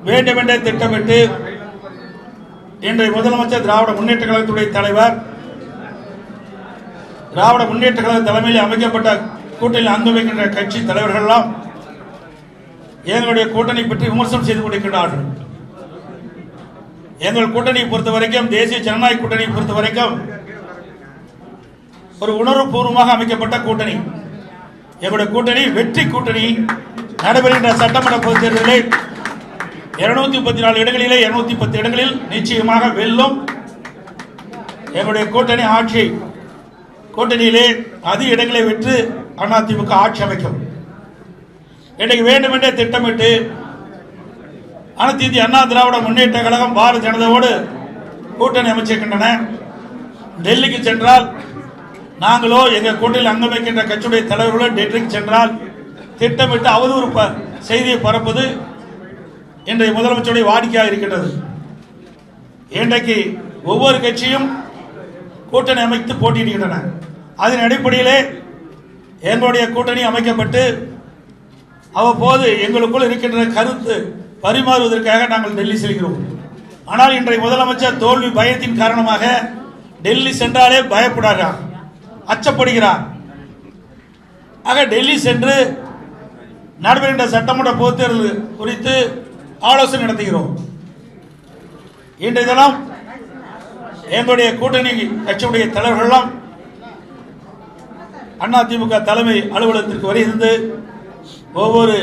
வேண்டுமென்றே திட்டமிட்டு இன்றைய முதலமைச்சர் திராவிட முன்னேற்ற கழகத்துடைய தலைவர், திராவிட முன்னேற்ற கழக தலைமையில் அமைக்கப்பட்ட கூட்டணியில் அங்கு வைக்கின்ற கட்சி தலைவர்கள் எல்லாம் எங்களுடைய கூட்டணி பற்றி விமர்சனம் செய்து கொண்டிருக்கிறார்கள். எங்கள் கூட்டணியை பொறுத்த வரைக்கும், தேசிய ஜனநாயக கூட்டணியை பொறுத்த வரைக்கும் ஒரு உணர்வுபூர்வமாக அமைக்கப்பட்ட கூட்டணி. எங்களுடைய கூட்டணி வெற்றி கூட்டணி. நடைபெறுகின்ற சட்டமன்ற பொதுத் தேர்தலில் 234 இடங்களிலே 210 இடங்களில் நிச்சயமாக வெல்லும். எங்களுடைய கூட்டணி ஆட்சி கூட்டணியிலே அதிக இடங்களை வென்று அதிமுக ஆட்சி அமைக்கும். இன்றைக்கு வேண்டுமென்றே திட்டமிட்டு அனைத்து இந்திய அண்ணா திராவிட முன்னேற்ற கழகம் பாரதிய ஜனதாவோடு கூட்டணி அமைச்சிருக்கின்றன. டெல்லிக்கு சென்றால் நாங்களோ எங்கள் கூட்டணியில் அங்கம் வைக்கின்ற கட்சியுடைய தலைவர்களோ டெல்லிக்கு சென்றால் திட்டமிட்டு அவதூறு செய்தியை பரப்புவது இன்றைய முதலமைச்சருடைய வாடிக்கையாக இருக்கின்றது. இன்றைக்கு ஒவ்வொரு கட்சியும் கூட்டணி அமைத்து போட்டியிடுகின்றன. அதன் அடிப்படையிலே எங்களுடைய கூட்டணி அமைக்கப்பட்டு அவ்வப்போது எங்களுக்குள் இருக்கின்ற கருத்து பரிமாறுவதற்காக நாங்கள் டெல்லி செல்கிறோம். ஆனால் இன்றைய முதலமைச்சர் தோல்வி பயத்தின் காரணமாக டெல்லி சென்றாலே பயப்படுகிறார், அச்சப்படுகிறார். ஆக டெல்லி சென்று நடைபெறுகின்ற சட்டமன்ற பொதுத் தேர்தல் குறித்து ஆலோசனை நடத்துகிறோம். இன்றைய தினம் எங்களுடைய கூட்டணி கட்சியுடைய தலைவர்களெல்லாம் அதிமுக தலைமை அலுவலகத்திற்கு வருகிறது. ஒவ்வொரு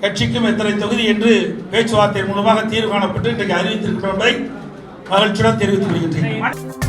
கட்சிக்கும் எத்தனை தொகுதி என்று பேச்சுவார்த்தை மூலமாக தீர்வு காணப்பட்டு இன்றைக்கு அறிவித்திருக்கிறோம் என்பதை மகிழ்ச்சியுடன் தெரிவித்துக் கொள்கின்றேன்.